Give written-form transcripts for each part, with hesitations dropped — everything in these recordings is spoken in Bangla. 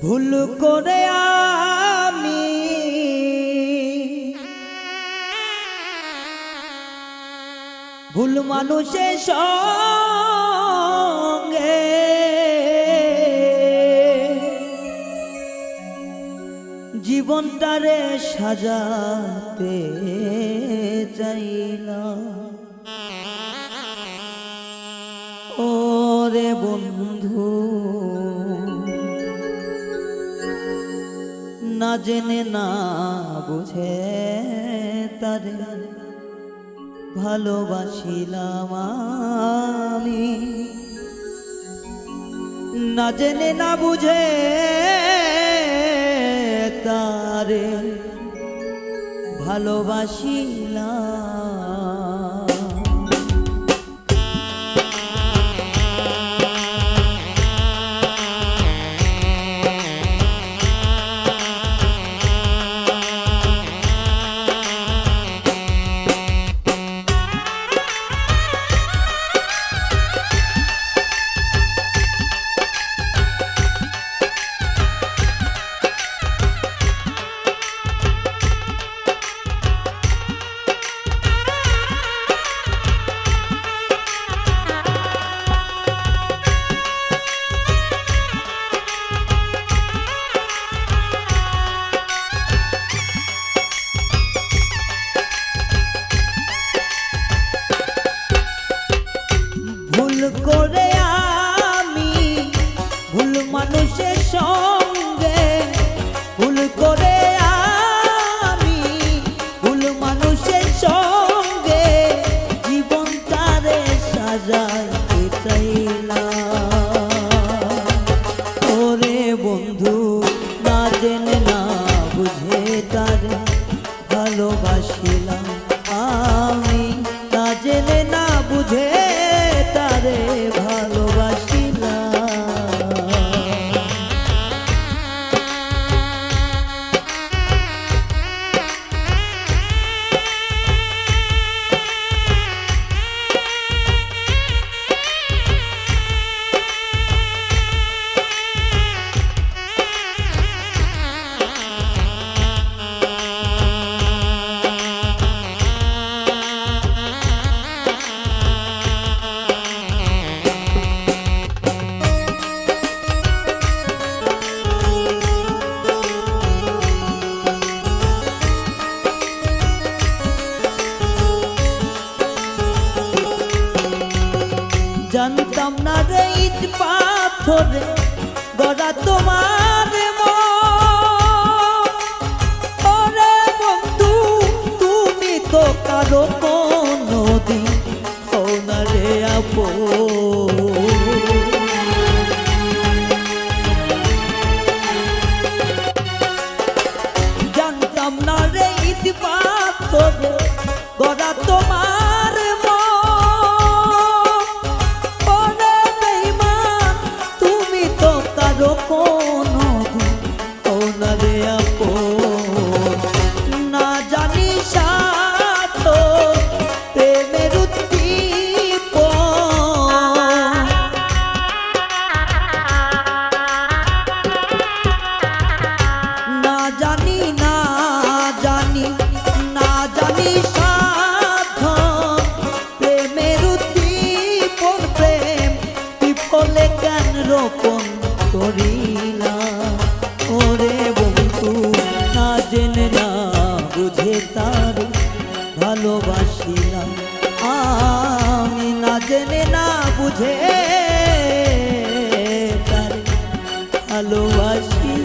ভুল করে আমি ভুল মানুষের সঙ্গে জীবনটারে সাজাতে চাইলাম। ওরে বন্ধু, না জেনে না বুঝে তারে ভালোবাসিলাম আমি, না জেনে না বুঝে তারে ভালোবাসিলাম। ভুল করে আমি ভুল মানুষের সঙ্গে, ভুল করে আমি ভুল মানুষের সঙ্গে জীবনটারে সাজাইতে চাইলাম। ওরে বন্ধু, না জেনে না বুঝে তারে ভালোবাসিলাম আমি, না জেনে না বুঝে তারে ভালোবাসিলাম। জানতাম না রে ইট পাথরে গড়া তোমার মন। ওরে বন্ধু, তুমি তো কারো কোনোদিন হও না রে আপন। জানতাম না রে ইট পাথরে গড়া তোমার মন। না জানি সাথ প্রেমের উদ্দীপন, না জানি না জানি না জানি সাধ প্রেমের উদ্দীপন। প্রেম বিফলে জ্ঞান রোপণ করিলাম। ওরে বন্ধু, না জেনে না বুঝে তারে ভালোবাসিলাম আমি, না জেনে না বুঝে তারে ভালোবাসিলাম।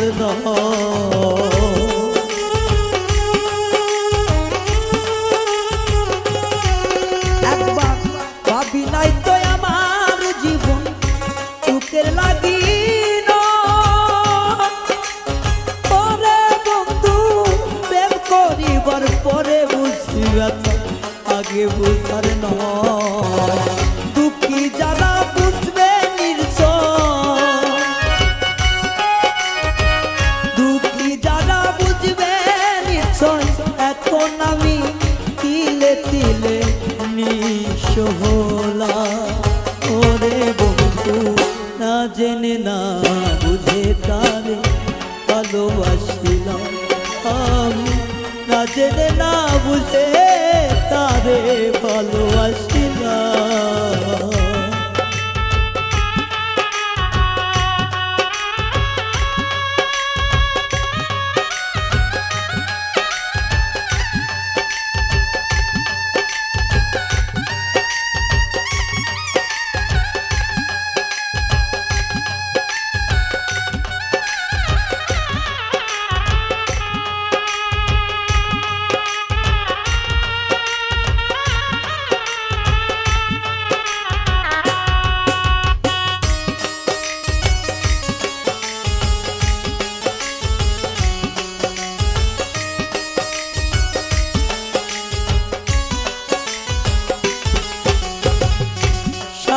আর একবার ভাবি নাই তো আমার জীবন সুখের লাগি পরে বন্ধু প্রেম করিবার পরে বুঝি ব্যথা আগে বুঝার নয় দুঃখী যারা বুঝবে দুঃখী যারা বুঝবে নিশ্চয় এখন আমি তিলে তিলে নিঃস্ব হলাম ওরে বন্ধু না জেনে না বুঝে তারে ভালোবাসিলাম আমি না জেনে না বুঝে তারে ভালোবাসিলাম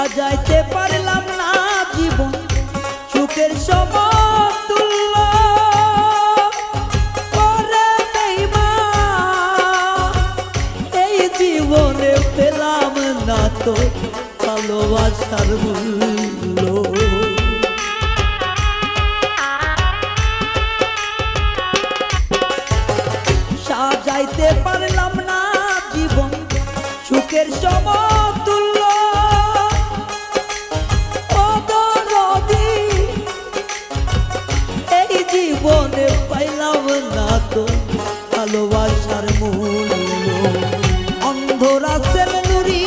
সাজাইতে পারলাম না জীবন সুখের সমতুল্য পরে এই জীবনে পেলাম না তো ভালোবাসার মূল্য সাজাইতে পারলাম না জীবন সুখের সমতুল্য জীবনে পাইলাম না তো ভালোবাসার মূল্য অন্ধরাসের নুরি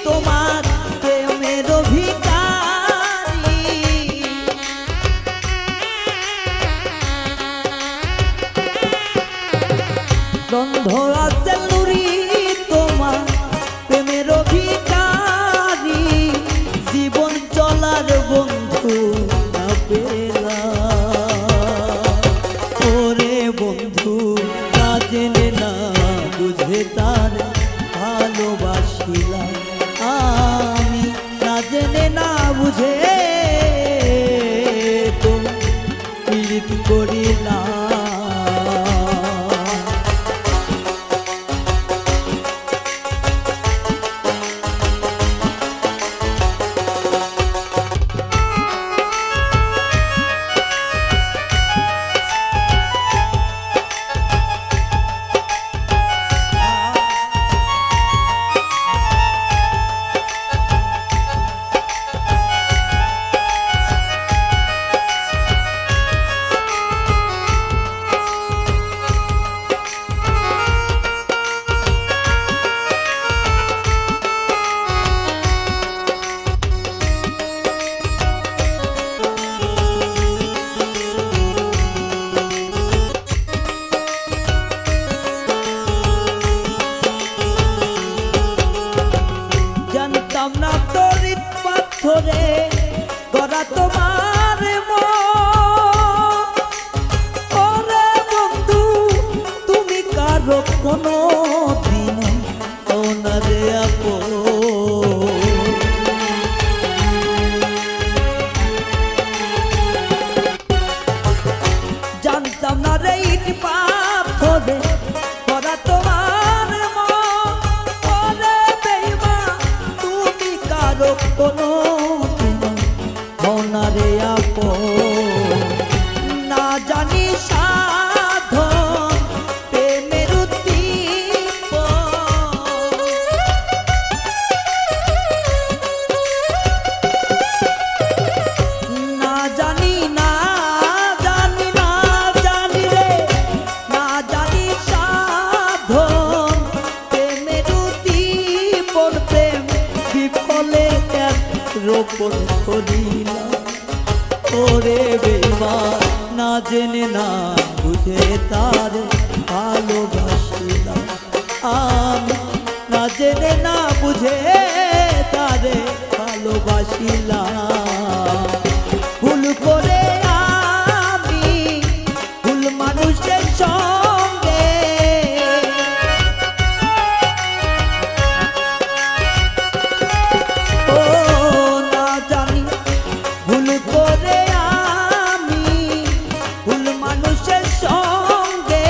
তোমার প্রেমের ভিখারি অন্ধরাসের নুরি তোমার প্রেমের ভিখারি জীবন চলার বন্ধু না পেলাম বন্ধু না জেনে না বুঝে তার ভালোবাসিলাম আমি না জেনে না বুঝে তো পীড়িত করিলাম না তরিত পাথরে গড়া তোমার ওরে বন্ধু তুমি কারো কোনো দিন ওনারে আপো জানতাম না রে ইট পাথরে গড়া তোমার কোনো মনারে আপো না জানি সাধন প্রেমের না জানি না জানি না জানি রে না জানি সাধন প্রেমের প্রেম বিফলে রোপণ করিলাম ওরে বেঈমান না জেনে না বুঝে তারে ভালোবাসিলাম আমি না জেনে না বুঝে তারে ভালোবাসিলাম ভুল করে আমি ভুল মানুষের সঙ্গে ও না জানি ভুল করে আমি ভুল মানুষের সঙ্গে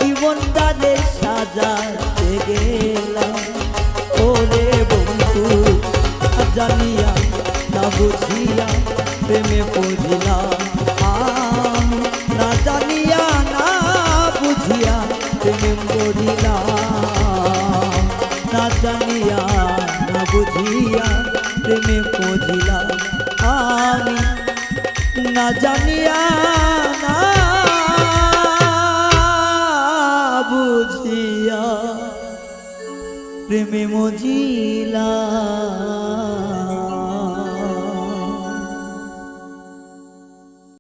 জীবনটারে সাজাতে গেলাম ওরে বন্ধু জানিয়া না বুঝিয়া প্রেমে পড়িলাম আমি না জানিয়া না বুঝিয়া প্রেমে পড়িলাম না জানিয়া না বুঝিয়া প্রেমে পড়িলাম আমি না জানিয়া না বুঝিয়া প্রেমে মজিলা।